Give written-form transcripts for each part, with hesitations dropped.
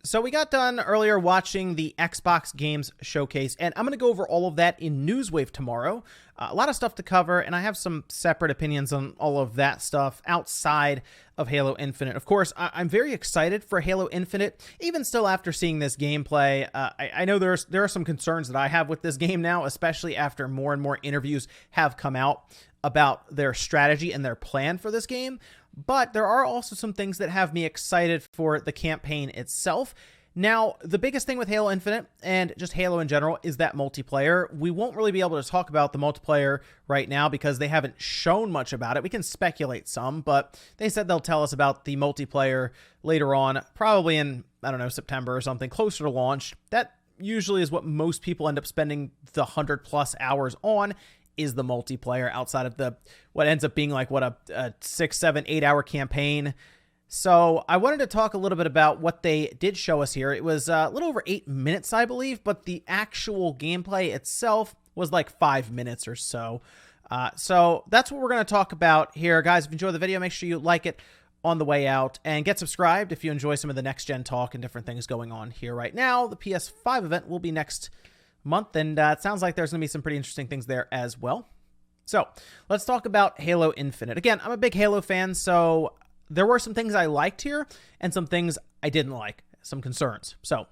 So we got done earlier watching the Xbox Games Showcase, and I'm going to go over all of that in Newswave tomorrow. A lot of stuff to cover, and I have some separate opinions on all of that stuff outside of Halo Infinite. Of course, I'm very excited for Halo Infinite, even still after seeing this gameplay. I know there are some concerns that I have with this game now, especially after more and more interviews have come out about their strategy and their plan for this game. But there are also some things that have me excited for the campaign itself. Now, the biggest thing with Halo Infinite and just Halo in general is that multiplayer. We won't really be able to talk about the multiplayer right now because they haven't shown much about it. We can speculate some, but they said they'll tell us about the multiplayer later on, probably in, I don't know, September or something, closer to launch. That usually is what most people end up spending the 100+ hours on, is the multiplayer, outside of the what ends up being like a 6, 7, 8 hour campaign. So I wanted to talk a little bit about what they did show us here. It was a little over 8 minutes, I believe, but the actual gameplay itself was like 5 minutes or so. So that's what we're going to talk about here. Guys, if you enjoy the video, make sure you like it on the way out and get subscribed if you enjoy some of the next gen talk and different things going on here right now. The PS5 event will be next month, and it sounds like there's going to be some pretty interesting things there as well. So let's talk about Halo Infinite. Again, I'm a big Halo fan, so there were some things I liked here and some things I didn't like, some concerns. So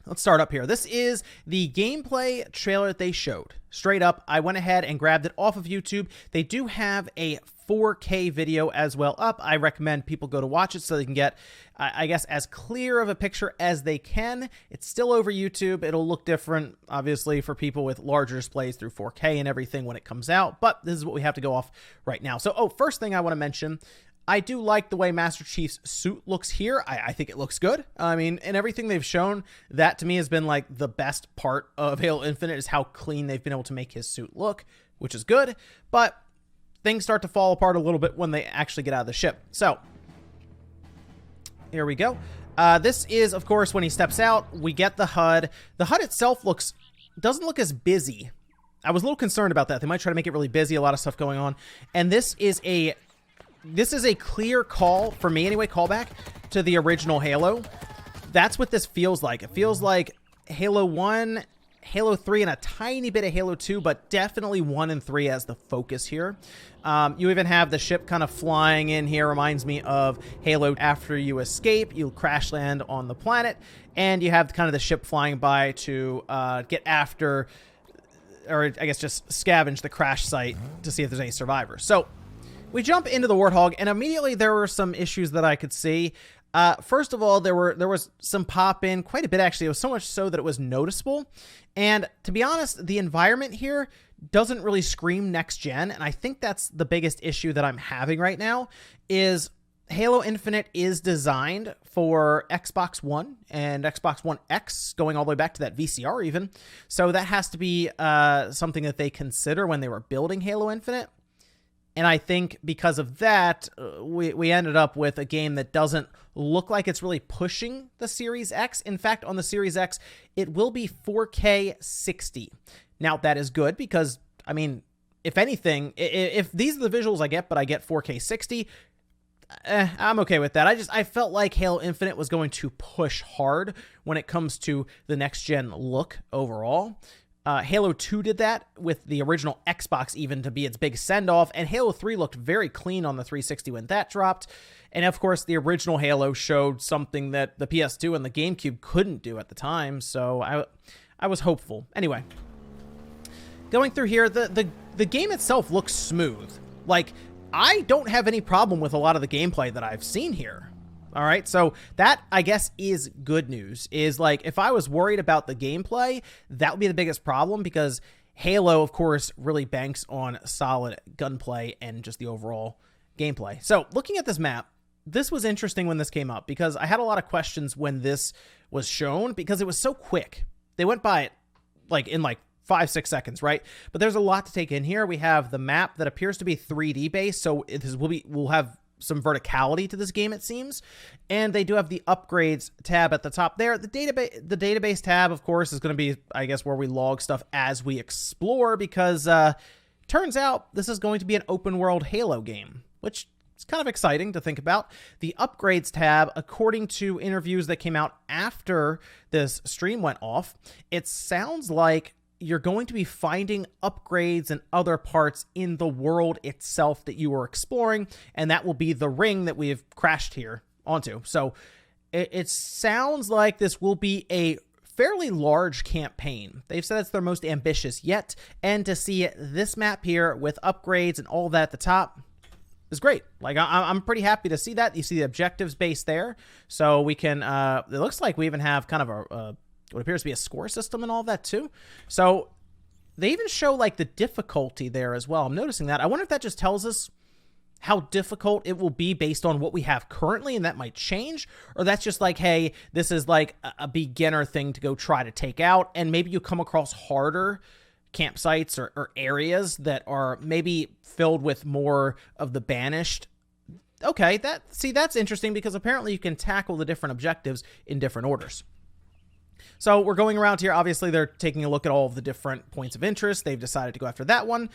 let's start up here. This is the gameplay trailer that they showed. Straight up, I went ahead and grabbed it off of YouTube. They do have a 4K video as well up. I recommend people go to watch it so they can get, I guess, as clear of a picture as they can. It's still over YouTube. It'll look different, obviously, for people with larger displays through 4K and everything when it comes out, but this is what we have to go off right now. So, first thing I want to mention, I do like the way Master Chief's suit looks here. I think it looks good. I mean, and everything they've shown, that to me has been like the best part of Halo Infinite, is how clean they've been able to make his suit look, which is good. But things start to fall apart a little bit when they actually get out of the ship. So here we go. This is, of course, when he steps out, we get the HUD. The HUD itself doesn't look as busy. I was a little concerned about that. They might try to make it really busy, a lot of stuff going on. And this is a clear call, for me anyway, callback to the original Halo. That's what this feels like. It feels like Halo 1, Halo 3, and a tiny bit of Halo 2, but definitely 1 and 3 as the focus here. You even have the ship kind of flying in here. Reminds me of Halo. After you escape, you crash land on the planet, and you have kind of the ship flying by to get after, or I guess just scavenge the crash site to see if there's any survivors. So we jump into the Warthog, and immediately there were some issues that I could see. First of all, there was some pop-in, quite a bit actually. It was so much so that it was noticeable. And to be honest, the environment here doesn't really scream next gen, and I think that's the biggest issue that I'm having right now, is Halo Infinite is designed for Xbox One and Xbox One X, going all the way back to that VCR even. So that has to be something that they consider when they were building Halo Infinite. And I think because of that, we ended up with a game that doesn't look like it's really pushing the Series X. In fact, on the Series X, it will be 4K 60. Now, that is good because, I mean, if anything, if these are the visuals I get, but I get 4K 60, I'm okay with that. I felt like Halo Infinite was going to push hard when it comes to the next-gen look overall. Halo 2 did that with the original Xbox even to be its big send-off, and Halo 3 looked very clean on the 360 when that dropped. And of course, the original Halo showed something that the PS2 and the GameCube couldn't do at the time, so I was hopeful. Anyway, going through here, the game itself looks smooth. Like, I don't have any problem with a lot of the gameplay that I've seen here. All right, so that, I guess, is good news. Is like, if I was worried about the gameplay, that would be the biggest problem, because Halo, of course, really banks on solid gunplay and just the overall gameplay. So looking at this map, this was interesting when this came up, because I had a lot of questions when this was shown, because it was so quick. They went by it in 5-6 seconds, right? But there's a lot to take in here. We have the map that appears to be 3D based, so we'll have some verticality to this game, it seems. And they do have the upgrades tab at the top there. The database tab, of course, is going to be, I guess, where we log stuff as we explore, because turns out this is going to be an open world Halo game, which It's kind of exciting to think about. The upgrades tab, according to interviews that came out after this stream went off, it sounds like you're going to be finding upgrades and other parts in the world itself that you are exploring, and that will be the ring that we have crashed here onto. So it sounds like this will be a fairly large campaign. They've said it's their most ambitious yet, and to see this map here with upgrades and all that at the top is great. Like, I'm pretty happy to see that. You see the objectives base there, so we can, it looks like we even have kind of a what appears to be a score system and all that too. So they even show like the difficulty there as well. I'm noticing that. I wonder if that just tells us how difficult it will be based on what we have currently, and that might change, or that's just like, hey, this is like a beginner thing to go try to take out, and maybe you come across harder campsites or areas that are maybe filled with more of the banished. Okay, that's interesting, because apparently you can tackle the different objectives in different orders. So we're going around here. Obviously, they're taking a look at all of the different points of interest. They've decided to go after that one.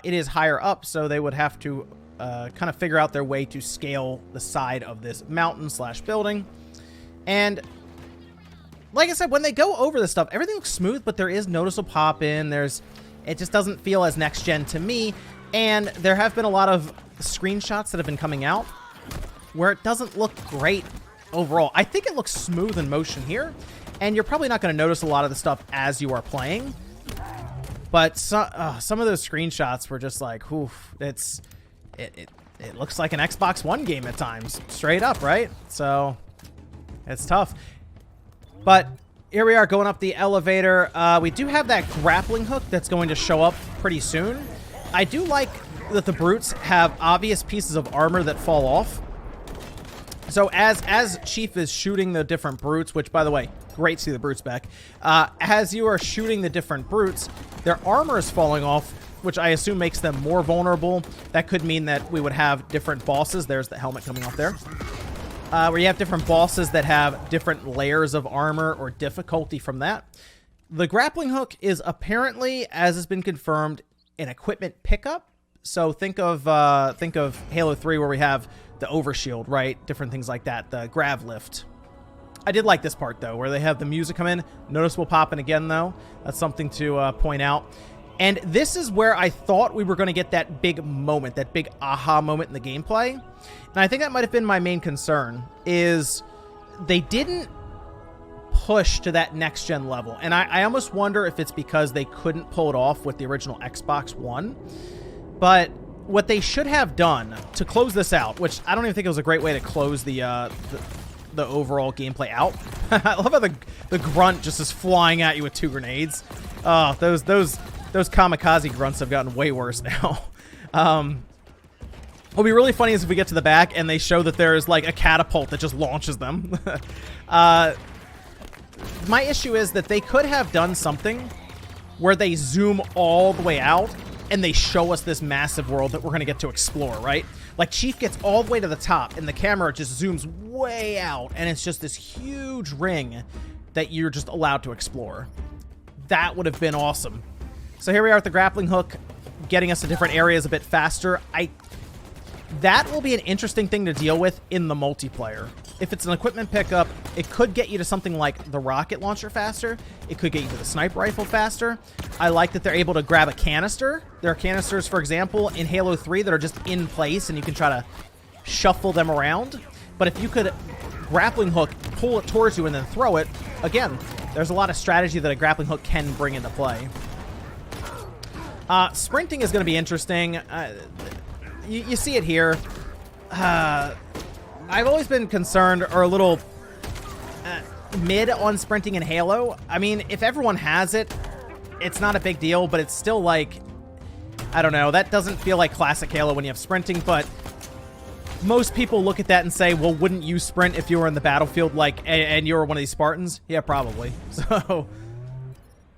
It is higher up, so they would have to kind of figure out their way to scale the side of this mountain / building. And like I said, when they go over this stuff, everything looks smooth, but there is noticeable pop in. It just doesn't feel as next gen to me. And there have been a lot of screenshots that have been coming out where it doesn't look great overall. I think it looks smooth in motion here, and you're probably not going to notice a lot of the stuff as you are playing. But some of those screenshots were just like, oof, it looks like an Xbox One game at times, straight up, right? So it's tough. But here we are going up the elevator. We do have that grappling hook that's going to show up pretty soon. I do like that the brutes have obvious pieces of armor that fall off. So as Chief is shooting the different brutes, which, by the way, great to see the brutes back. As you are shooting the different brutes, their armor is falling off, which I assume makes them more vulnerable. That could mean that we would have different bosses. There's the helmet coming off there. Where you have different bosses that have different layers of armor or difficulty from that. The grappling hook is apparently, as has been confirmed, an equipment pickup. So think of Halo 3, where we have the overshield, right? Different things like that. The grav lift. I did like this part, though, where they have the music come in. Noticeable popping again, though. That's something to point out. And this is where I thought we were going to get that big moment, that big aha moment in the gameplay. And I think that might have been my main concern, is they didn't push to that next-gen level. And I almost wonder if it's because they couldn't pull it off with the original Xbox One. But what they should have done to close this out, which I don't even think it was a great way to close the overall gameplay out. I love how the grunt just is flying at you with 2 grenades. Oh, those kamikaze grunts have gotten way worse now. What'll be really funny is if we get to the back and they show that there's like a catapult that just launches them. My issue is that they could have done something where they zoom all the way out and they show us this massive world that we're going to get to explore, right? Like, Chief gets all the way to the top, and the camera just zooms way out, and it's just this huge ring that you're just allowed to explore. That would have been awesome. So here we are at the grappling hook, getting us to different areas a bit faster. That will be an interesting thing to deal with in the multiplayer. If it's an equipment pickup, it could get you to something like the rocket launcher faster. It could get you to the sniper rifle faster. I like that they're able to grab a canister. There are canisters, for example, in Halo 3 that are just in place, and you can try to shuffle them around. But if you could grappling hook, pull it towards you, and then throw it, again, there's a lot of strategy that a grappling hook can bring into play. Sprinting is going to be interesting. You see it here. I've always been concerned, or a little mid on sprinting in Halo. I mean, if everyone has it, it's not a big deal, but it's still like, I don't know, that doesn't feel like classic Halo when you have sprinting, but most people look at that and say, well, wouldn't you sprint if you were in the battlefield, like, and you were one of these Spartans? Yeah, probably. So,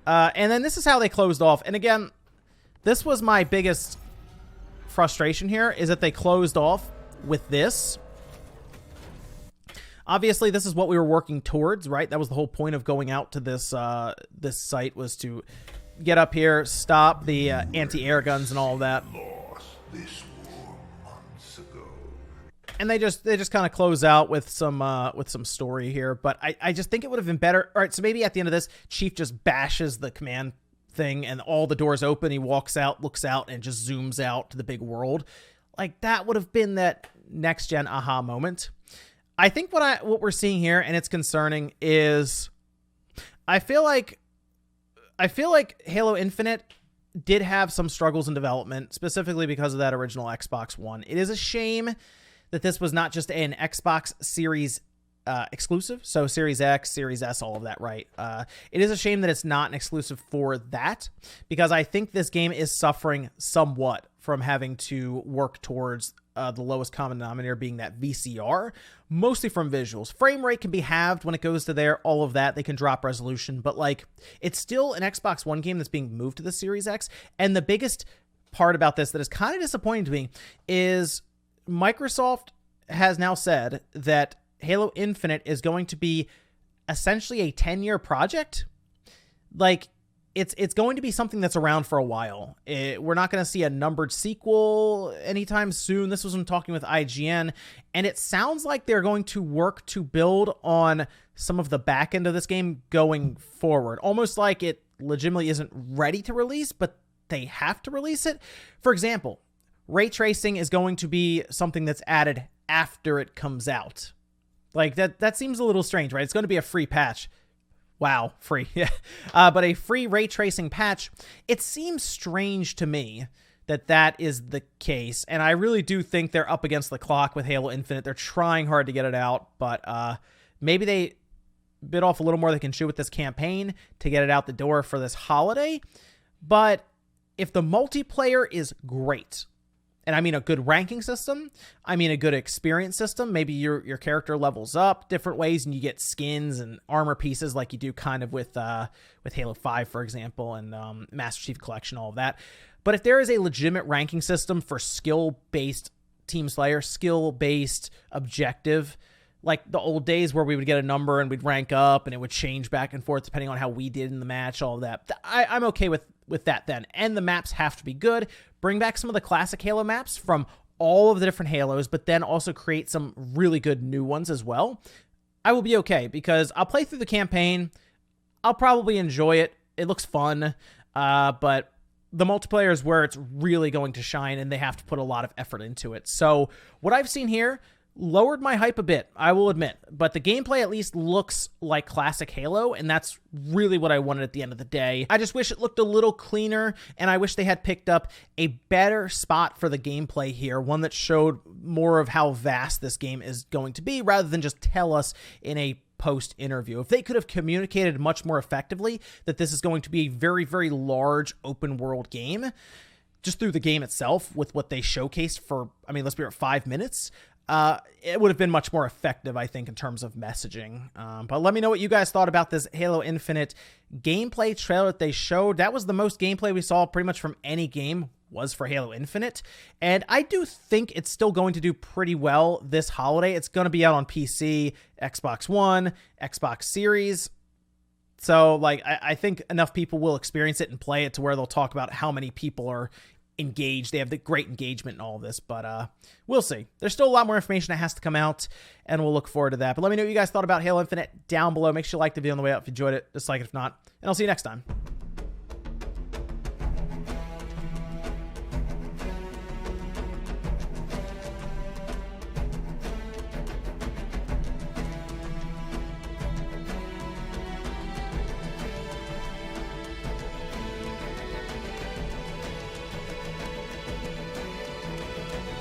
and then this is how they closed off. And again, this was my biggest frustration here, is that they closed off with this. Obviously, this is what we were working towards, right? That was the whole point of going out to this this site, was to get up here, stop the anti-air guns and all of that. Lost this war months ago. And they just kind of close out with some story here. But I just think it would have been better. All right, so maybe at the end of this, Chief just bashes the command thing and all the doors open. He walks out, looks out, and just zooms out to the big world. Like, that would have been that next gen aha moment. I think what we're seeing here, and it's concerning, is I feel like Halo Infinite did have some struggles in development, specifically because of that original Xbox One. It is a shame that this was not just an Xbox Series exclusive, so Series X, Series S, all of that, right? It is a shame that it's not an exclusive for that, because I think this game is suffering somewhat from having to work towards the lowest common denominator being that VCR, mostly from visuals. Frame rate can be halved when it goes to there, all of that. They can drop resolution, but like, it's still an Xbox One game that's being moved to the Series X. And the biggest part about this that is kind of disappointing to me is Microsoft has now said that Halo Infinite is going to be essentially a 10-year project. Like, it's going to be something that's around for a while. We're not going to see a numbered sequel anytime soon. This was from talking with IGN, and it sounds like they're going to work to build on some of the back end of this game going forward. Almost like it legitimately isn't ready to release, but they have to release it. For example, ray tracing is going to be something that's added after it comes out. Like, that seems a little strange, right? It's going to be a free patch. Wow, free. Yeah. But a free ray tracing patch, it seems strange to me that is the case. And I really do think they're up against the clock with Halo Infinite. They're trying hard to get it out, but maybe they bit off a little more they can chew with this campaign to get it out the door for this holiday. But if the multiplayer is great, and I mean a good ranking system, I mean a good experience system, maybe your character levels up different ways and you get skins and armor pieces like you do kind of with Halo 5, for example, and Master Chief Collection, all of that. But if there is a legitimate ranking system for skill-based Team Slayer, skill-based objective, like the old days where we would get a number and we'd rank up and it would change back and forth depending on how we did in the match, all of that, I'm okay with that then. And the maps have to be good. Bring back some of the classic Halo maps from all of the different Halos, but then also create some really good new ones as well. I will be okay because I'll play through the campaign. I'll probably enjoy it. It looks fun, but the multiplayer is where it's really going to shine and they have to put a lot of effort into it. So what I've seen here lowered my hype a bit, I will admit, but the gameplay at least looks like classic Halo, and that's really what I wanted at the end of the day. I just wish it looked a little cleaner, and I wish they had picked up a better spot for the gameplay here, one that showed more of how vast this game is going to be, rather than just tell us in a post interview. If they could have communicated much more effectively that this is going to be a very, very large open world game, just through the game itself with what they showcased for, I mean, let's be honest, 5 minutes, it would have been much more effective, I think, in terms of messaging. But let me know what you guys thought about this Halo Infinite gameplay trailer that they showed. That was the most gameplay we saw pretty much from any game was for Halo Infinite. And I do think it's still going to do pretty well this holiday. It's going to be out on PC, Xbox One, Xbox Series. So, like, I think enough people will experience it and play it to where they'll talk about how many people are engaged. They have the great engagement and all this, but we'll see. There's still a lot more information that has to come out, and we'll look forward to that. But let me know what you guys thought about Halo Infinite down below. Make sure you like the video on the way out if you enjoyed it. Dislike it if not, and I'll see you next time.